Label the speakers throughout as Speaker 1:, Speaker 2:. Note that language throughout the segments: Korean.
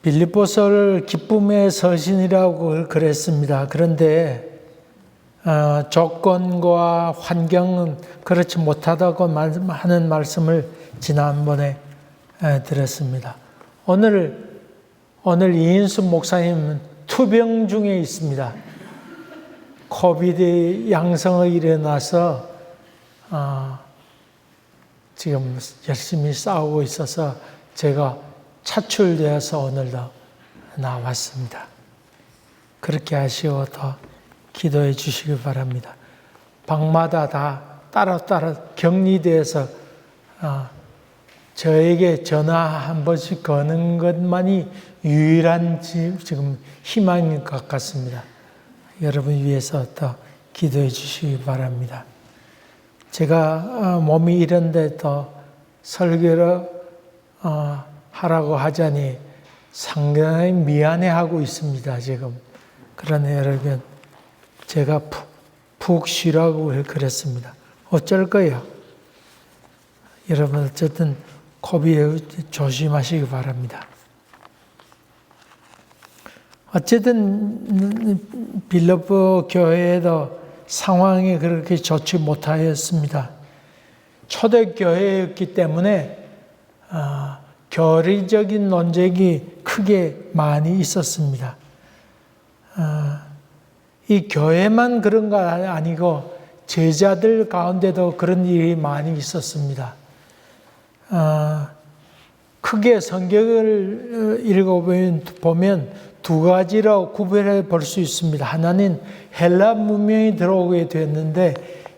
Speaker 1: 빌립보서를 기쁨의 서신이라고 그랬습니다. 그런데 조건과 환경은 그렇지 못하다고 하는 말씀을 지난번에 드렸습니다. 오늘 이인수 목사님은 투병 중에 있습니다. 코비드 양성이 일어나서 지금 열심히 싸우고 있어서 제가 차출되어서 오늘도 나왔습니다. 그렇게 하시고 더 기도해 주시기 바랍니다. 방마다 다 따로 격리돼서 저에게 전화 한 번씩 거는 것만이 유일한 지금 희망인 것 같습니다. 여러분 위해서 더 기도해 주시기 바랍니다. 제가 몸이 이런데 더 설교를 하라고 하자니 상당히 미안해하고 있습니다. 지금. 그러나 여러분 제가 푹 쉬라고 그랬습니다. 어쩔 거예요. 여러분 어쨌든 코비드 조심하시기 바랍니다. 어쨌든 빌립보 교회에도 상황이 그렇게 좋지 못하였습니다. 초대교회였기 때문에 교리적인 논쟁이 크게 많이 있었습니다. 이 교회만 그런 거 아니고 제자들 가운데도 그런 일이 많이 있었습니다. 크게 성경을 읽어보면 두 가지로 구별해 볼 수 있습니다. 하나는 헬라 문명이 들어오게 됐는데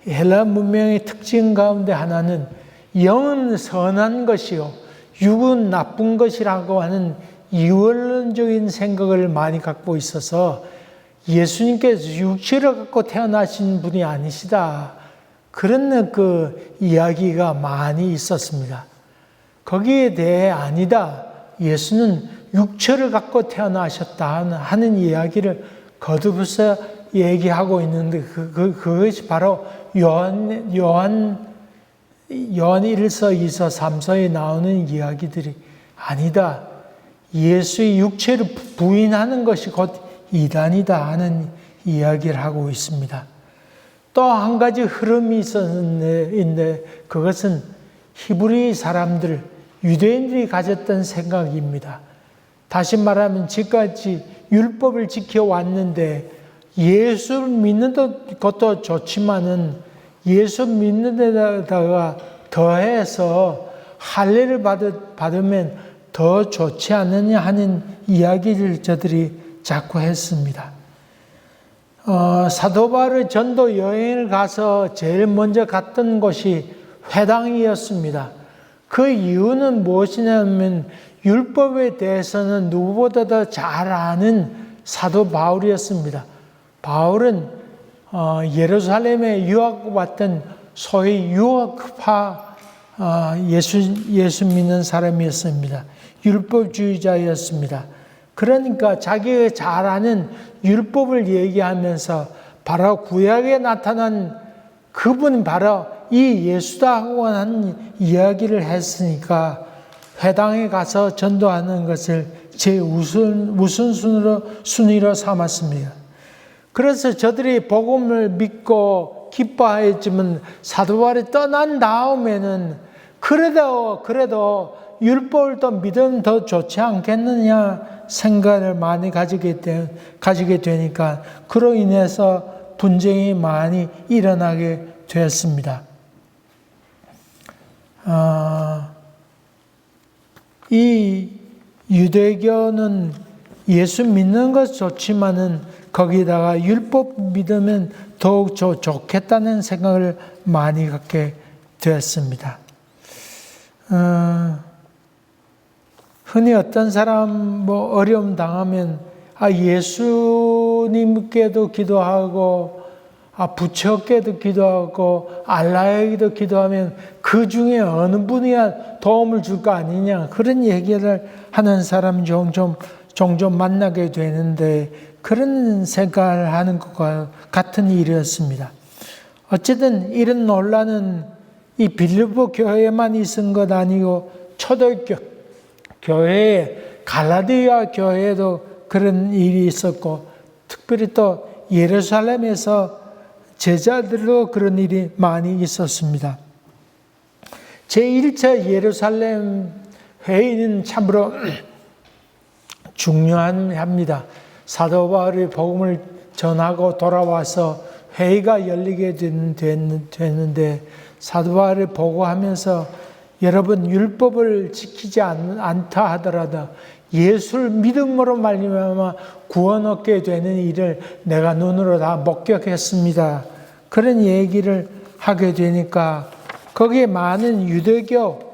Speaker 1: 헬라 문명의 특징 가운데 하나는 영은 선한 것이요 육은 나쁜 것이라고 하는 이원론적인 생각을 많이 갖고 있어서 예수님께서 육체를 갖고 태어나신 분이 아니시다. 그런 그 이야기가 많이 있었습니다. 거기에 대해 아니다. 예수는 육체를 갖고 태어나셨다 하는 이야기를 거듭해서 얘기하고 있는데 그것이 바로 요한 1서, 2서, 3서에 나오는 이야기들이 아니다. 예수의 육체를 부인하는 것이 곧 이단이다 하는 이야기를 하고 있습니다. 또 한 가지 흐름이 있었는데 그것은 히브리 사람들, 유대인들이 가졌던 생각입니다. 다시 말하면 지금까지 율법을 지켜왔는데 예수를 믿는 것도 좋지만은 예수 믿는 데다가 더해서 할례를 받으면 더 좋지 않느냐 하는 이야기를 저들이 자꾸 했습니다. 사도 바울의 전도 여행을 가서 제일 먼저 갔던 곳이 회당이었습니다. 그 이유는 무엇이냐면 율법에 대해서는 누구보다도 잘 아는 사도 바울이었습니다. 바울은 예루살렘에 유학 왔던 소위 유학파 예수 믿는 사람이었습니다. 율법주의자였습니다. 그러니까 자기가 잘 아는 율법을 얘기하면서 바로 구약에 나타난 그분 바로 이 예수다 하고 하는 이야기를 했으니까 회당에 가서 전도하는 것을 제 우선순위로 삼았습니다. 그래서 저들이 복음을 믿고 기뻐하였지만 사도 바울이 떠난 다음에는 그래도 율법을 또 믿으면 더 좋지 않겠느냐 생각을 많이 가지게 되니까 그로 인해서 분쟁이 많이 일어나게 되었습니다. 이 유대교는 예수 믿는 것 좋지만은 거기다가 율법 믿으면 더욱 좋겠다는 생각을 많이 갖게 되었습니다. 흔히 어떤 사람 어려움 당하면 예수님께도 기도하고 부처께도 기도하고 알라에게도 기도하면 그 중에 어느 분이야 도움을 줄 거 아니냐 그런 얘기를 하는 사람 종종 만나게 되는데 그런 생각을 하는 것과 같은 일이었습니다. 어쨌든 이런 논란은 이 빌립보 교회에만 있은 것 아니고 초대교회에 갈라디아 교회에도 그런 일이 있었고, 특별히 또 예루살렘에서 제자들도 그런 일이 많이 있었습니다. 제1차 예루살렘 회의는 참으로 중요합니다. 사도 바울이 복음을 전하고 돌아와서 회의가 열리게 됐는데, 사도 바울이 보고하면서 여러분 율법을 지키지 않다 하더라도 예수를 믿음으로 말미암아 구원 얻게 되는 일을 내가 눈으로 다 목격했습니다. 그런 얘기를 하게 되니까 거기에 많은 유대교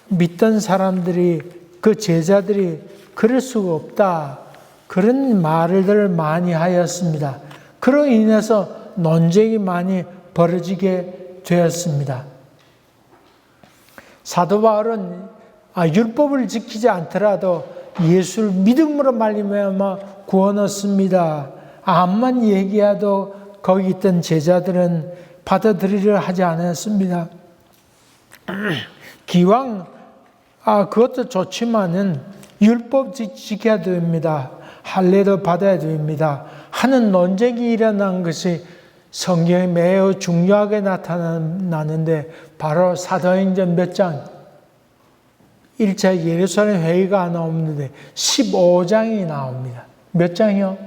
Speaker 1: 믿던 사람들이, 그 제자들이 그럴 수가 없다, 그런 말들을 많이 하였습니다. 그로 인해서 논쟁이 많이 벌어지게 되었습니다. 사도 바울은 율법을 지키지 않더라도 예수를 믿음으로 말미암아 구원 얻습니다. 암만 얘기해도 거기 있던 제자들은 받아들이려 하지 않았습니다. 기왕 그것도 좋지만은 율법 지켜야 됩니다. 할례도 받아야 됩니다 하는 논쟁이 일어난 것이 성경에 매우 중요하게 나타나는데, 바로 사도행전 몇 장? 1차 예루살렘 회의가 나오는데 15장이 나옵니다. 몇 장이요?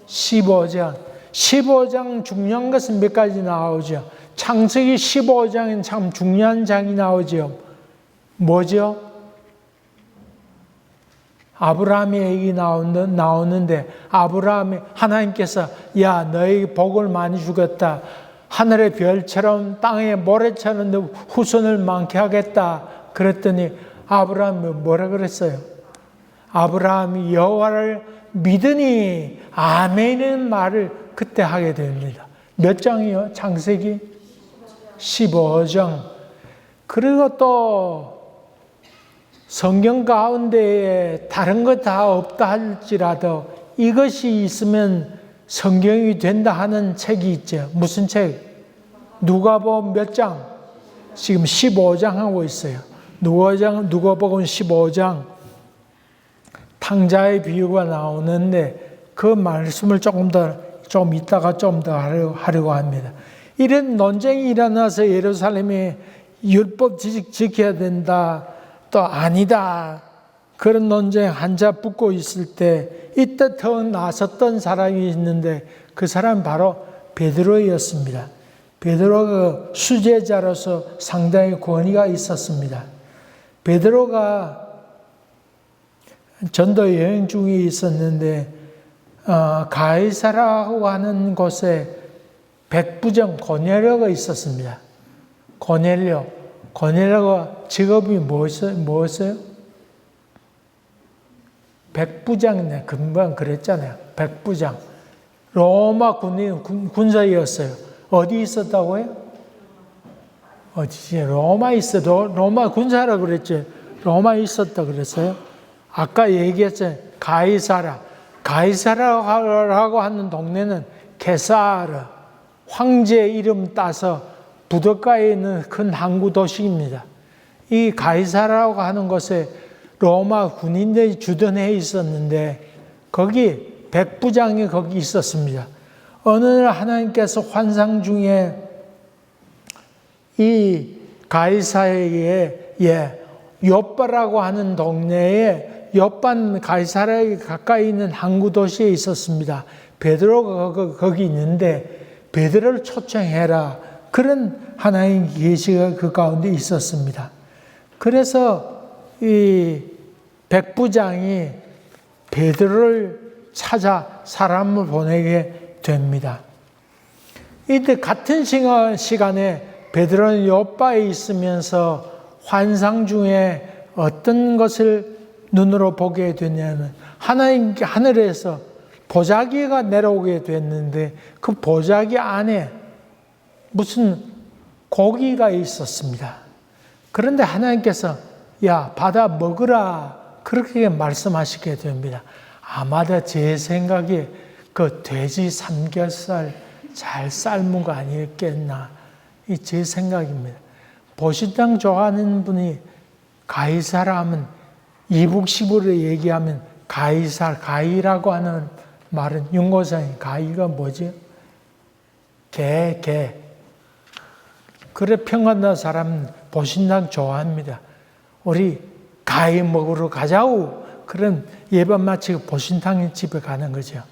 Speaker 1: 15장. 15장 중요한 것은 몇 가지 나오죠. 창세기 15장은 참 중요한 장이 나오죠. 뭐죠? 아브라함의 얘기 나오는데, 아브라함이 하나님께서 야 너에게 복을 많이 주겠다, 하늘의 별처럼 땅의 모래처럼 후손을 많게 하겠다 그랬더니 아브라함이 뭐라 그랬어요? 아브라함이 여호와를 믿으니 아멘이라는 말을 그때 하게 됩니다. 몇 장이요? 창세기 15장. 그리고 또 성경 가운데에 다른 거 다 없다 할지라도 이것이 있으면 성경이 된다 하는 책이 있죠. 무슨 책? 누가복음 몇 장? 지금 15장 하고 있어요. 누가복음 15장 탕자의 비유가 나오는데 그 말씀을 좀 이따가 좀 더 하려고 합니다. 이런 논쟁이 일어나서 예루살렘에 율법 지켜야 된다, 또 아니다, 그런 논쟁 한자 붙고 있을 때 이때 더 나섰던 사람이 있는데 그 사람은 바로 베드로였습니다. 베드로가 수제자로서 상당히 권위가 있었습니다. 베드로가 전도 여행 중에 있었는데 가이사라고 하는 곳에 백부장 고넬료가 있었습니다. 고넬료가 직업이 뭐였어요? 백부장, 금방 그랬잖아요. 백부장. 로마 군사였어요. 어디 있었다고요? 어디지? 로마에 있어도 로마 군사라고 그랬죠. 로마에 있었다 그랬어요. 아까 얘기했잖아요. 가이사라고 하는 동네는 케사르, 황제 이름 따서 부둣가에 있는 큰 항구 도시입니다. 이 가이사라고 하는 곳에 로마 군인들이 주둔해 있었는데 거기 백부장이 거기 있었습니다. 어느 날 하나님께서 환상 중에 이 가이사라에 욥바라고 하는 동네에 욥반 가이사라에 가까이 있는 항구 도시에 있었습니다. 베드로가 거기 있는데 베드로를 초청해라, 그런 하나님 계시가 그 가운데 있었습니다. 그래서 이 백부장이 베드로를 찾아 사람을 보내게 됩니다. 이때 같은 시간에 베드로는 욥바에 있으면서 환상 중에 어떤 것을 눈으로 보게 되냐면 하늘에서 보자기가 내려오게 됐는데 그 보자기 안에 무슨 고기가 있었습니다. 그런데 하나님께서 야 받아 먹으라 그렇게 말씀하시게 됩니다. 아마도 제 생각에 그 돼지 삼겹살 잘 삶은 거 아니겠나, 이 제 생각입니다. 보신탕 좋아하는 분이 가이사라 하면 이북식으로 얘기하면 가이살, 가이라고 하는 말은 윤고사님, 가이가 뭐지? 개. 그래 평안나 사람 보신당 좋아합니다. 우리 가이 먹으러 가자우. 그럼 예반 마치고 보신탕 집에 가는 거죠.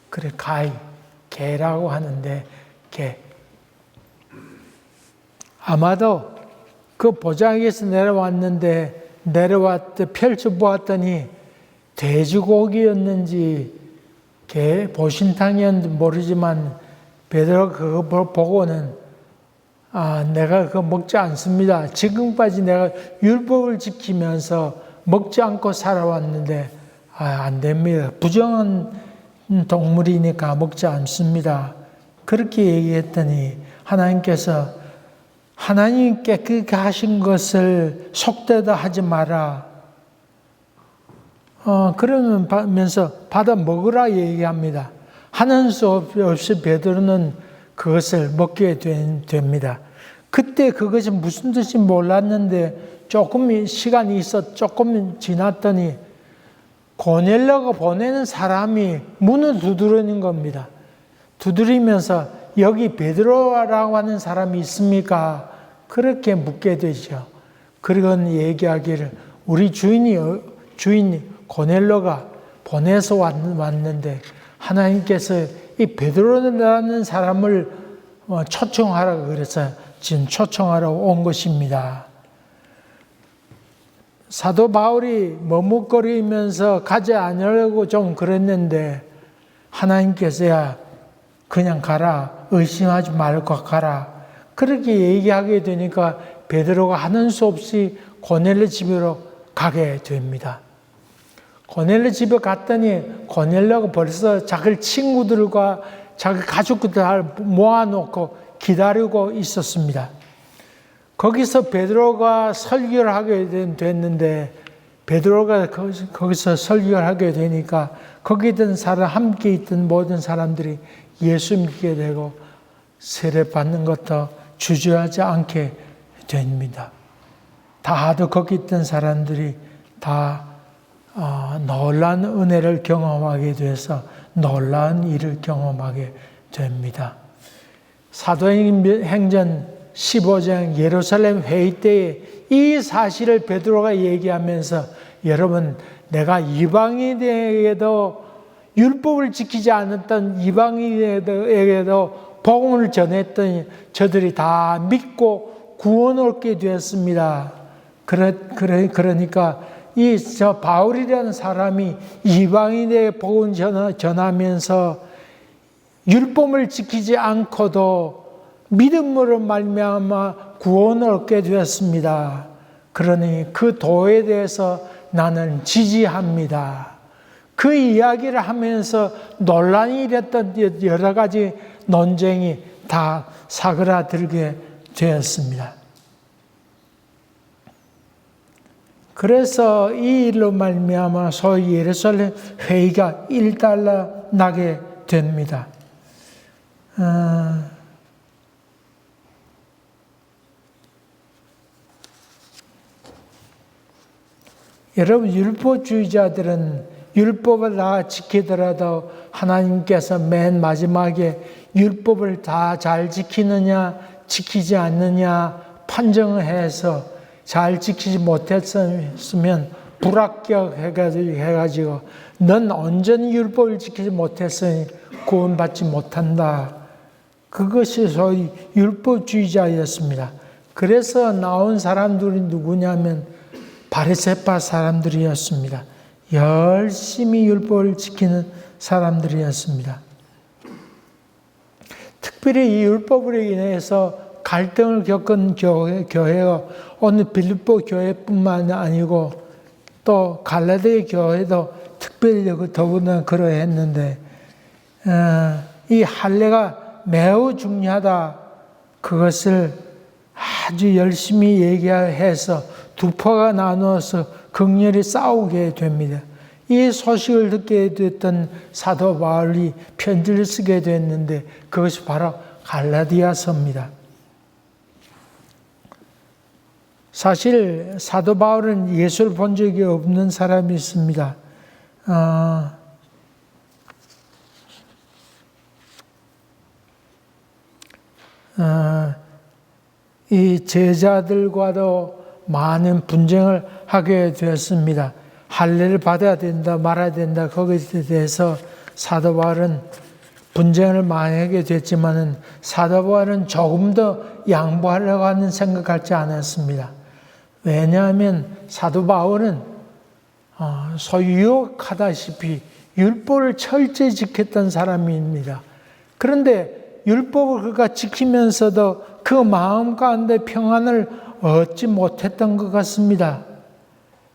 Speaker 1: 그래 가이, 개라고 하는데 개. 아마도 그 보자기에서 내려왔대 펼쳐보았더니 돼지고기였는지 개 보신탕이었는지 모르지만 베드로가 그거 보고는 내가 그거 먹지 않습니다. 지금까지 내가 율법을 지키면서 먹지 않고 살아왔는데 안 됩니다. 부정한 동물이니까 먹지 않습니다. 그렇게 얘기했더니 하나님께서 하나님께 그렇게 하신 것을 속되다 하지 마라. 그러면서 받아 먹으라 얘기합니다. 하는 수 없이 베드로는 그것을 먹게 됩니다. 그때 그것이 무슨 뜻인지 몰랐는데 조금 시간이 조금 지났더니 고넬료가 보내는 사람이 문을 두드리는 겁니다. 두드리면서 여기 베드로라고 하는 사람이 있습니까? 그렇게 묻게 되죠. 그리고 얘기하기를 우리 주인이 고넬료가 보내서 왔는데 하나님께서 이 베드로라는 사람을 초청하라고 그래서 지금 초청하러 온 것입니다. 사도 바울이 머뭇거리면서 가지 않으려고 좀 그랬는데 하나님께서야 그냥 가라, 의심하지 말고 가라. 그렇게 얘기하게 되니까 베드로가 하는 수 없이 고넬료 집으로 가게 됩니다. 고넬료 집에 갔더니 고넬료가 벌써 자기 친구들과 자기 가족들 모아놓고 기다리고 있었습니다. 거기서 베드로가 설교를 하게 됐는데 베드로가 거기서 설교를 하게 되니까 거기 있던 함께 있던 모든 사람들이 예수 믿게 되고 세례받는 것도 주저하지 않게 됩니다. 다들 거기 있던 사람들이 다 놀라운 은혜를 경험하게 돼서 놀라운 일을 경험하게 됩니다. 사도행전 15장 예루살렘 회의 때에 이 사실을 베드로가 얘기하면서 여러분 내가 이방인에게도 율법을 지키지 않았던 이방인에게도 복음을 전했더니 저들이 다 믿고 구원을 얻게 되었습니다. 그러니까 저 바울이라는 사람이 이방인의 복음을 전하면서 율법을 지키지 않고도 믿음으로 말미암아 구원을 얻게 되었습니다. 그러니 그 도에 대해서 나는 지지합니다. 그 이야기를 하면서 논란이 일었던 여러 가지 논쟁이 다 사그라들게 되었습니다. 그래서 이 일로 말미암아 소위 예루살렘 회의가 일단락나게 됩니다. 여러분 율법주의자들은 율법을 다 지키더라도 하나님께서 맨 마지막에 율법을 다 잘 지키느냐 지키지 않느냐 판정해서 잘 지키지 못했으면 불합격해가지고 넌 온전히 율법을 지키지 못했으니 구원받지 못한다. 그것이 소위 율법주의자였습니다. 그래서 나온 사람들이 누구냐면 바리새파 사람들이었습니다. 열심히 율법을 지키는 사람들이었습니다. 특별히 이 율법으로 인해서 갈등을 겪은 교회가 오늘 빌립보 교회뿐만 아니고 또 갈라디아 교회도 특별히 더구나 그러했는데 이 할례가 매우 중요하다. 그것을 아주 열심히 얘기해서 두 파가 나누어서 극렬히 싸우게 됩니다. 이 소식을 듣게 됐던 사도 바울이 편지를 쓰게 됐는데 그것이 바로 갈라디아서입니다. 사실 사도 바울은 예수를 본 적이 없는 사람이 있습니다. 이 제자들과도 많은 분쟁을 하게 되었습니다. 할례를 받아야 된다, 말아야 된다, 거기에 대해서 사도 바울은 분쟁을 많이 하게 됐지만은 사도 바울은 조금 더 양보하려고 하는 생각하지 않았습니다. 왜냐하면 사도 바울은 소위 유혹하다시피 율법을 철저히 지켰던 사람입니다. 그런데 율법을 그가 지키면서도 그 마음 가운데 평안을 얻지 못했던 것 같습니다.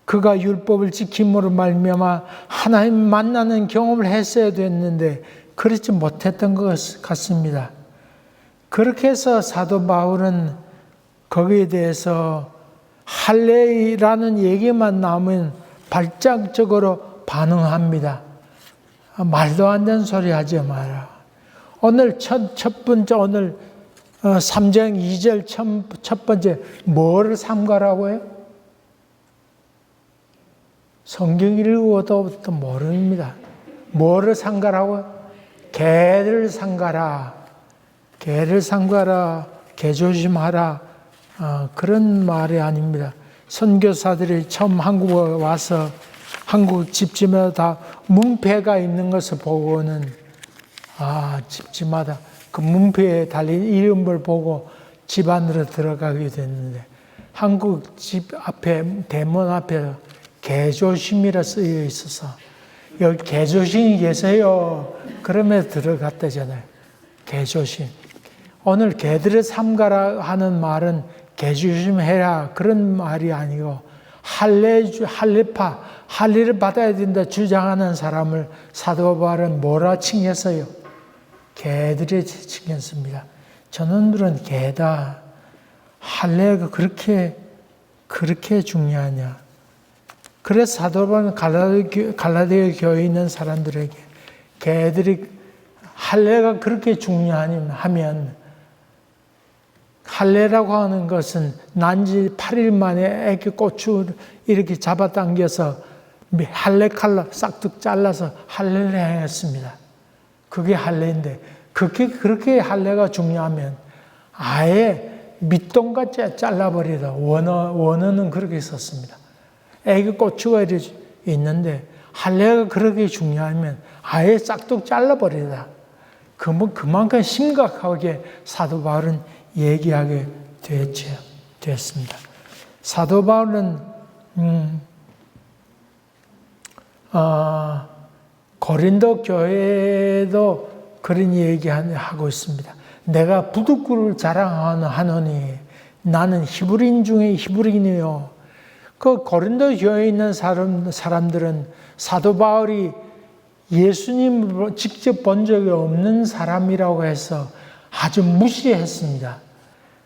Speaker 1: 그가 율법을 지킴으로 말미암아 하나님 만나는 경험을 했어야 됐는데 그렇지 못했던 것 같습니다. 그렇게 해서 사도 바울은 거기에 대해서 할례라는 얘기만 나오면 발작적으로 반응합니다. 말도 안 되는 소리 하지 마라. 오늘 첫 번째 오늘 3장 2절 첫 번째 뭐를 삼가라고 해요? 성경 읽어도 또 모릅니다. 뭐를 삼가라고 해요? 개를 삼가라. 개를 삼가라. 개 조심하라. 그런 말이 아닙니다. 선교사들이 처음 한국에 와서 한국 집집마다 다 문패가 있는 것을 보고는 집집마다 그 문패에 달린 이름을 보고 집 안으로 들어가게 됐는데 한국 집 앞에 대문 앞에 개조심이라 쓰여 있어서 여기 개조심이 계세요. 그러면 들어갔다잖아요. 개조심. 오늘 개들을 삼가라 하는 말은 개조심해라 그런 말이 아니고 할례를 받아야 된다 주장하는 사람을 사도 바울은 뭐라 칭했어요? 개들이 칭했습니다. 저놈들은 개다. 할례가 그렇게 중요하냐? 그래서 사도 바울은 갈라디아 교회에 있는 사람들에게 개들이 할례가 그렇게 중요하면 할례라고 하는 것은 난지 8일 만에 애기 고추 이렇게 잡아당겨서 할례 칼로 싹둑 잘라서 할례를 행했습니다. 그게 할례인데 그렇게 할례가 중요하면 아예 밑동같이 잘라버리다. 원어는 그렇게 썼습니다. 애기 고추가 있는데 할례가 그렇게 중요하면 아예 싹둑 잘라버리다. 그만큼 심각하게 사도 바울은 얘기하게 되었습니다. 사도 바울은 고린도 교회에도 그런 얘기하고 있습니다. 내가 부득구를 자랑하노니 나는 히브리인 중에 히브리인이요. 그 고린도 교회에 있는 사람들은 사도 바울이 예수님을 직접 본 적이 없는 사람이라고 해서 아주 무시했습니다.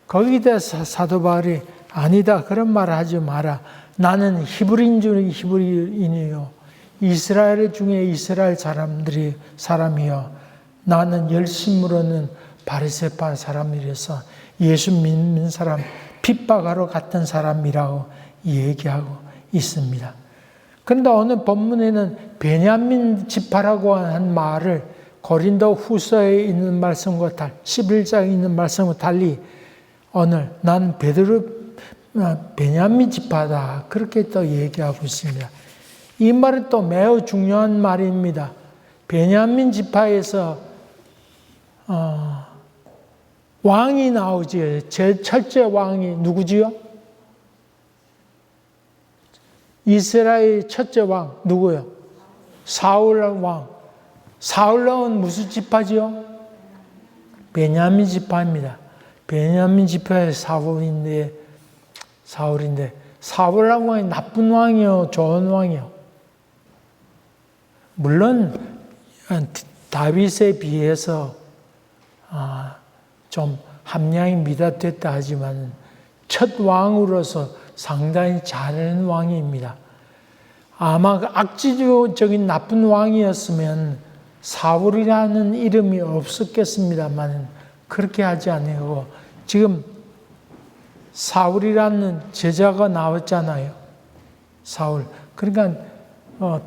Speaker 1: 거기에 대해서 사도 바울이 아니다 그런 말 하지 마라. 나는 히브리인 중에 히브리인이요. 이스라엘 중에 이스라엘 사람이요. 나는 열심으로는 바리새파 사람이라서 예수 믿는 사람 핍박하러 갔던 사람이라고 얘기하고 있습니다. 그런데 오늘 본문에는 베냐민 지파라고 한 말을 고린도 후서에 있는 말씀과 11장에 있는 말씀과 달리 오늘 난 베냐민 지파다 그렇게 또 얘기하고 있습니다. 이 말은 또 매우 중요한 말입니다. 베냐민 지파에서 왕이 나오지. 제 첫째 왕이 누구지요? 이스라엘 첫째 왕 누구요? 사울 왕. 사울 왕은 무슨 지파지요? 베냐민 지파입니다. 베냐민 지파의 사울인데 사울 왕이 나쁜 왕이요, 좋은 왕이요? 물론 다윗에 비해서 좀 함량이 미달됐다 하지만 첫 왕으로서 상당히 잘하는 왕입니다. 아마 악지적인 나쁜 왕이었으면 사울이라는 이름이 없었겠습니다만 그렇게 하지 아니하고 지금 사울이라는 제자가 나왔잖아요. 사울. 그러니까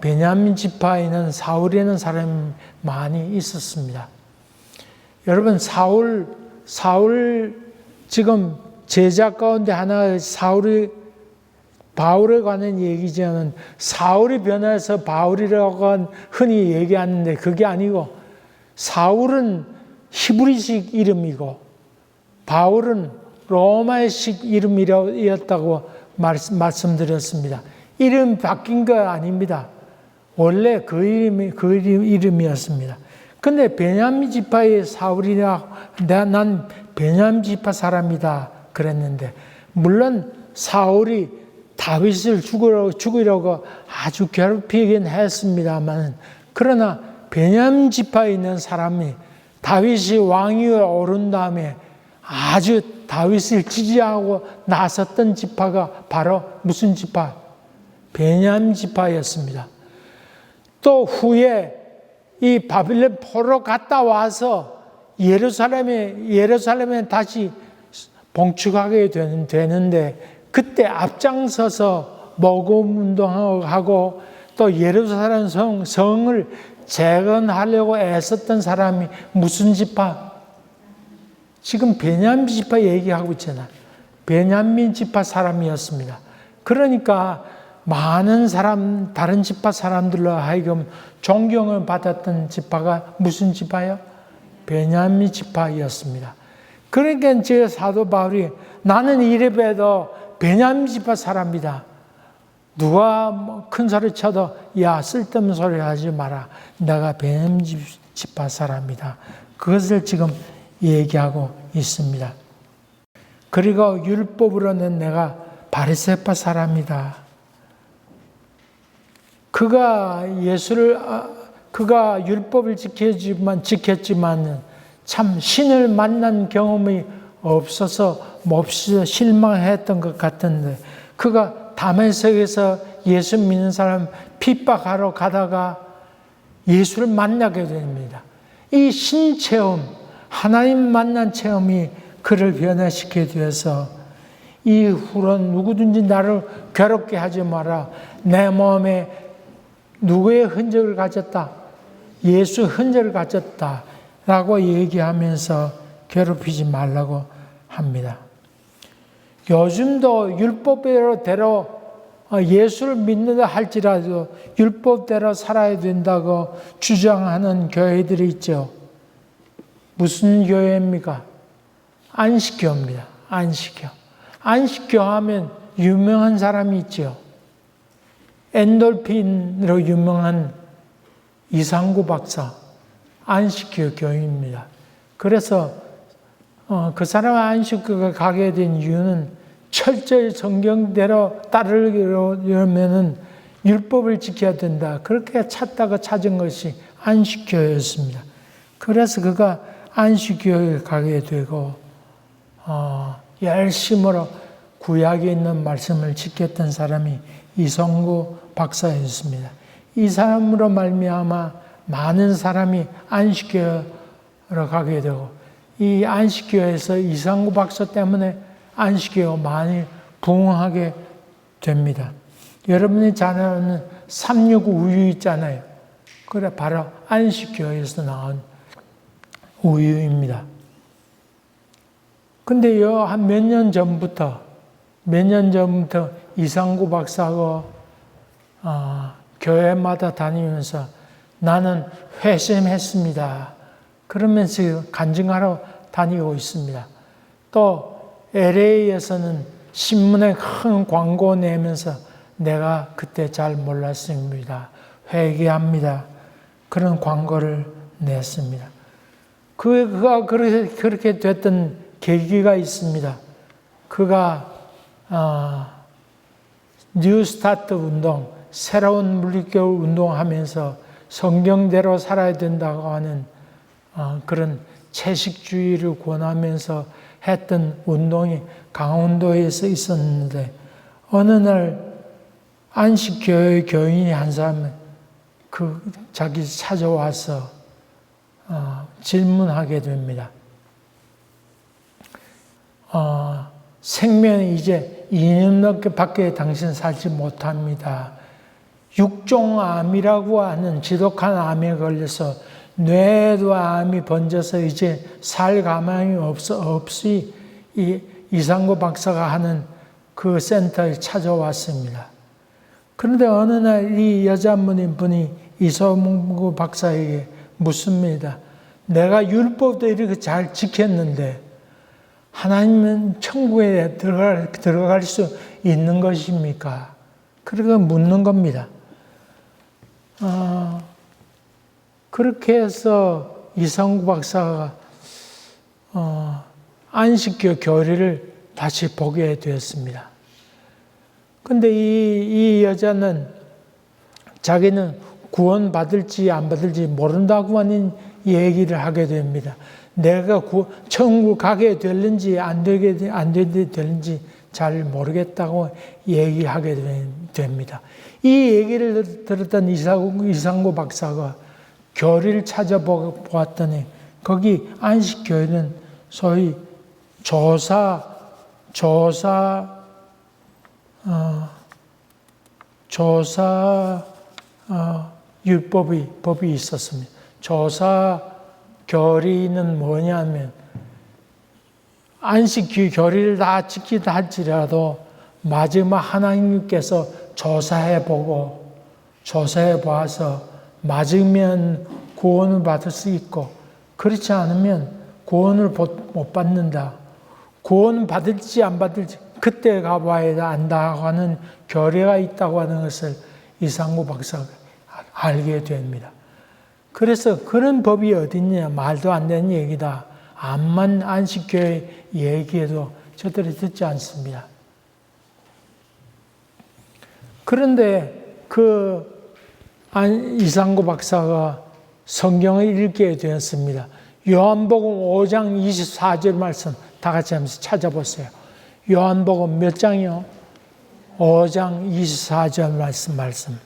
Speaker 1: 베냐민 지파에는 사울이라는 사람이 많이 있었습니다. 여러분, 사울 지금 제자 가운데 하나 바울에 관한 얘기지만 사울이 변해서 바울이라고 흔히 얘기하는데 그게 아니고 사울은 히브리식 이름이고 바울은 로마식 이름이었다고 말씀드렸습니다. 이름 바뀐 거 아닙니다. 원래 그 이름이었습니다. 근데 베냐민 지파의 사울이라 난 베냐민 지파 사람이다 그랬는데 물론 사울이 다윗을 죽이려고 아주 괴롭히긴 했습니다만 그러나 베냐민 지파에 있는 사람이 다윗이 왕위에 오른 다음에 아주 다윗을 지지하고 나섰던 지파가 바로 무슨 지파? 베냐민 지파였습니다. 또 후에 이 바빌론 포로 갔다 와서 예루살렘에 다시 봉축하게 되는데 그때 앞장서서 모금 운동하고 또 예루살렘 성을 재건하려고 애썼던 사람이 무슨 지파? 지금 베냐민 지파 얘기하고 있잖아. 베냐민 지파 사람이었습니다. 그러니까 많은 다른 지파 사람들로 하여금 존경을 받았던 지파가 무슨 지파요? 베냐민 지파였습니다. 그러니까 제 사도 바울이 나는 이래봬도 베냐민 지파 사람이다. 누가 큰 소리 쳐도 야 쓸데없는 소리 하지 마라. 내가 베냐민 지파 사람이다. 그것을 지금 얘기하고 있습니다. 그리고 율법으로는 내가 바리새파 사람이다. 그가 율법을 지켰지만 참 신을 만난 경험이 없어서 몹시 실망했던 것 같은데 그가 다메섹에서 예수 믿는 사람 핍박하러 가다가 예수를 만나게 됩니다. 이 신체험, 하나님 만난 체험이 그를 변화시키게 되어서 이후로 누구든지 나를 괴롭게 하지 마라. 내 몸에 누구의 흔적을 가졌다? 예수 흔적을 가졌다. 라고 얘기하면서 괴롭히지 말라고 합니다. 요즘도 율법대로 예수를 믿는다 할지라도 율법대로 살아야 된다고 주장하는 교회들이 있죠. 무슨 교회입니까? 안식교입니다. 안식교. 안식교 하면 유명한 사람이 있죠. 엔돌핀으로 유명한 이상구 박사. 안식교 교인입니다. 그래서 그 사람 안식교가 가게 된 이유는 철저히 성경대로 따르려면 율법을 지켜야 된다. 그렇게 찾다가 찾은 것이 안식교였습니다. 그래서 그가 안식교에 가게 되고 열심으로 구약에 있는 말씀을 지켰던 사람이 이성구 박사였습니다. 이 사람으로 말미암아 많은 사람이 안식교로 가게 되고 이 안식교에서 이상구 박사 때문에 안식교가 많이 부흥하게 됩니다. 여러분이 잘 아는 365 우유 있잖아요. 그래 바로 안식교에서 나온 우유입니다. 근데 한 몇 년 전부터 이상구 박사가 교회마다 다니면서 나는 회심했습니다. 그러면서 간증하러 다니고 있습니다. 또 LA에서는 신문에 큰 광고 내면서 내가 그때 잘 몰랐습니다. 회개합니다. 그런 광고를 냈습니다. 그가 그렇게 됐던 계기가 있습니다. 그가 뉴스타트 운동, 새로운 물리교 운동하면서 성경대로 살아야 된다고 하는 그런 채식주의를 권하면서 했던 운동이 강원도에서 있었는데 어느 날 안식교회 교인이 한 사람은 자기 찾아와서 질문하게 됩니다. 생명이 이제 2년 넘게 밖에 당신 살지 못합니다. 육종암이라고 하는 지독한 암에 걸려서 뇌에도 암이 번져서 이제 살 가망이 없이 이상구 박사가 하는 그 센터에 찾아왔습니다. 그런데 어느 날 이 여자분이 이성구 박사에게 묻습니다. 내가 율법도 이렇게 잘 지켰는데 하나님은 천국에 들어갈 수 있는 것입니까? 그렇게 묻는 겁니다. 그렇게 해서 이성구 박사가 안식교 교리를 다시 보게 되었습니다. 근데 이 여자는 자기는 구원 받을지 안 받을지 모른다고 하는 얘기를 하게 됩니다. 내가 천국 가게 될는지 안 되게 될는지 잘 모르겠다고 얘기하게 됩니다. 이 얘기를 들었던 이상구 박사가 교리를 찾아보았더니 거기 안식교회는 소위 조사 법이 있었습니다. 조사 교리는 뭐냐면 안식 교리를 다 지키다 할지라도 마지막 하나님께서 조사해 봐서 맞으면 구원을 받을 수 있고 그렇지 않으면 구원을 못 받는다. 구원 받을지 안 받을지 그때 가봐야 안다고 하는 교리가 있다고 하는 것을 이상구 박사가 알게 됩니다. 그래서 그런 법이 어딨냐, 말도 안 되는 얘기다. 암만 안식교회 얘기해도 저들이 듣지 않습니다. 그런데 이상구 박사가 성경을 읽게 되었습니다. 요한복음 5장 24절 말씀 다 같이 한번 찾아보세요. 요한복음 몇 장이요? 5장 24절 말씀.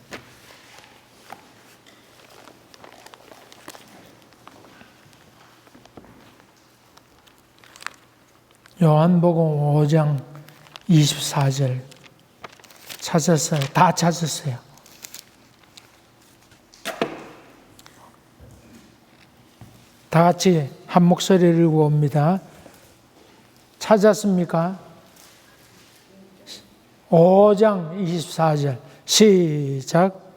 Speaker 1: 요한복음 5장 24절 찾았어요. 다 찾았어요. 다 같이 한 목소리를 읽어봅니다. 찾았습니까? 5장 24절 시작.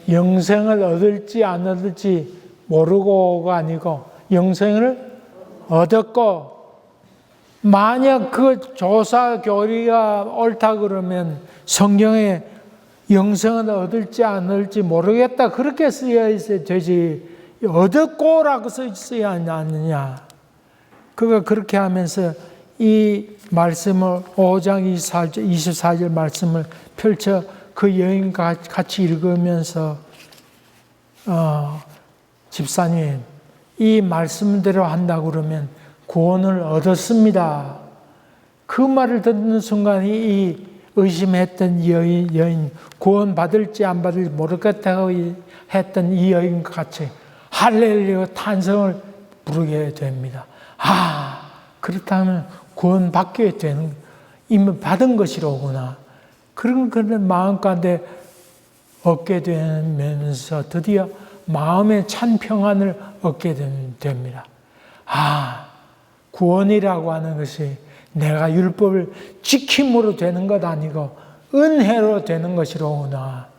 Speaker 1: 영생을 얻을지 안 얻을지 모르고가 아니고 영생을 얻었고, 만약 그 조사 교리가 옳다 그러면 성경에 영생을 얻을지 안 얻을지 모르겠다 그렇게 쓰여 있어야 되지, 얻었고라고 써 있어야 하느냐. 그가 그렇게 하면서 이 말씀을 5장 24절 말씀을 펼쳐 그 여인과 같이 읽으면서 집사님, 이 말씀대로 한다고 그러면 구원을 얻었습니다. 그 말을 듣는 순간 이 의심했던 여인, 구원 받을지 안 받을지 모르겠다고 했던 이 여인과 같이 할렐루야 탄성을 부르게 됩니다. 그렇다면 구원 받게 되는, 이미 받은 것이로구나. 그런 마음 가운데 얻게 되면서 드디어 마음의 찬 평안을 얻게 됩니다. 구원이라고 하는 것이 내가 율법을 지킴으로 되는 것 아니고 은혜로 되는 것이로구나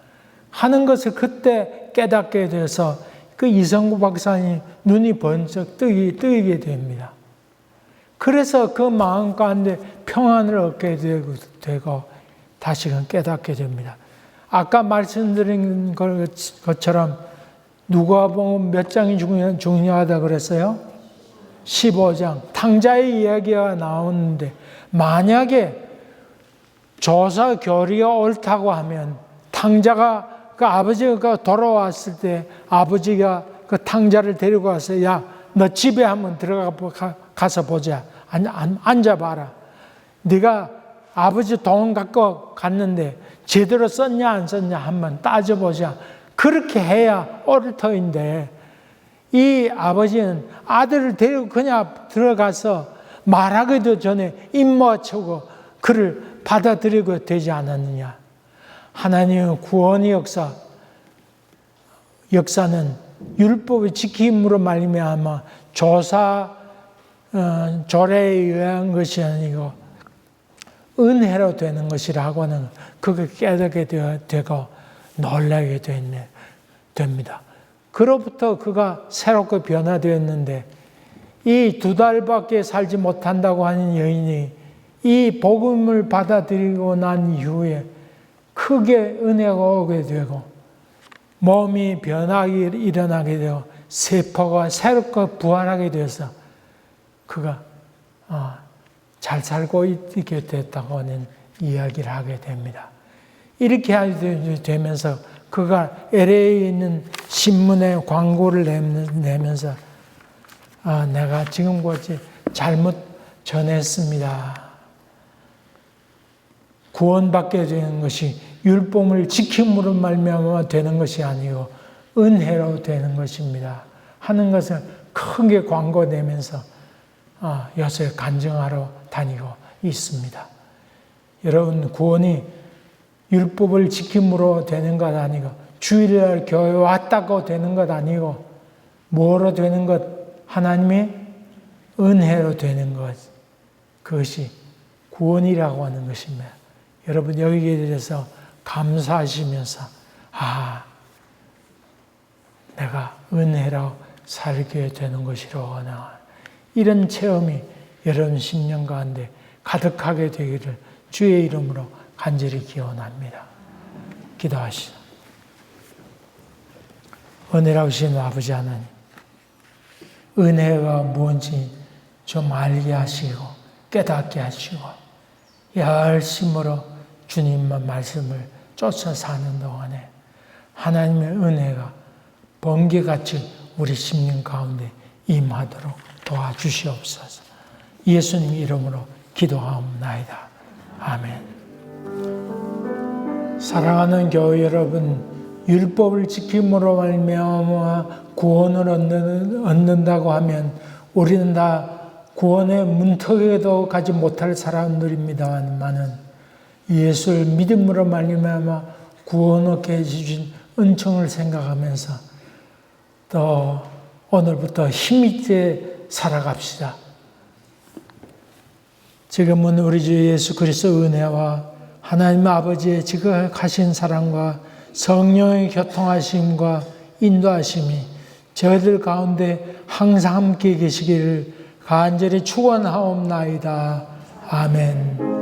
Speaker 1: 하는 것을 그때 깨닫게 돼서 그 이성구 박사님 눈이 번쩍 뜨이게 됩니다. 그래서 그 마음 가운데 평안을 얻게 되고 다시금 깨닫게 됩니다. 아까 말씀드린 것처럼 누가복음 몇 장이 중요하다 그랬어요? 15장. 탕자의 이야기가 나오는데 만약에 조사 교리가 옳다고 하면 탕자가 그 아버지가 돌아왔을 때 아버지가 그 탕자를 데리고 와서 야, 너 집에 한번 가서 보자. 앉아봐라. 네가 아버지 돈 갖고 갔는데 제대로 썼냐 안 썼냐 한번 따져보자. 그렇게 해야 옳을 터인데 이 아버지는 아들을 데리고 그냥 들어가서 말하기도 전에 입 맞추고 그를 받아들이고 되지 않았느냐. 하나님의 구원의 역사는 율법의 지킴으로 말미암아 조례에 의한 것이 아니고 은혜로 되는 것이라고 하는 그걸 깨닫게 되고 놀라게 됩니다. 그로부터 그가 새롭게 변화되었는데 이 2달밖에 살지 못한다고 하는 여인이 이 복음을 받아들이고 난 이후에 크게 은혜가 오게 되고 몸이 변화가 일어나게 되고 세포가 새롭게 부활하게 되어서 그가 잘 살고 있게 됐다고 하는 이야기를 하게 됩니다. 이렇게 하게 되면서 그가 LA에 있는 신문에 광고를 내면서 내가 지금까지 잘못 전했습니다. 구원받게 되는 것이 율법을 지킴으로 말미암아 되는 것이 아니고 은혜로 되는 것입니다. 하는 것을 크게 광고내면서 요새 간증하러 다니고 있습니다. 여러분, 구원이 율법을 지킴으로 되는 것 아니고 주일날 교회 왔다고 되는 것 아니고 뭐로 되는 것? 하나님의 은혜로 되는 것. 그것이 구원이라고 하는 것입니다. 여러분, 여기에 대해서 감사하시면서 내가 은혜로 살게 되는 것이로구나. 이런 체험이 여러분 심령 가운데 가득하게 되기를 주의 이름으로 간절히 기원합니다. 기도하시죠. 은혜로우신 아버지 하나님, 은혜가 뭔지 좀 알게 하시고 깨닫게 하시고 열심으로 주님만 말씀을 쫓아 사는 동안에 하나님의 은혜가 번개같이 우리 심령 가운데 임하도록 도와주시옵소서. 예수님 이름으로 기도하옵나이다. 아멘. 사랑하는 교회 여러분, 율법을 지킴으로 말미암아 구원을 얻는다고 하면 우리는 다 구원의 문턱에도 가지 못할 사람들입니다만은 예수를 믿음으로 말미암아 구원 얻게 해주신 은총을 생각하면서 또 오늘부터 힘있게 살아갑시다. 지금은 우리 주 예수 그리스도 은혜와 하나님 아버지의 지극하신 사랑과 성령의 교통하심과 인도하심이 저희들 가운데 항상 함께 계시기를 간절히 축원하옵나이다. 아멘.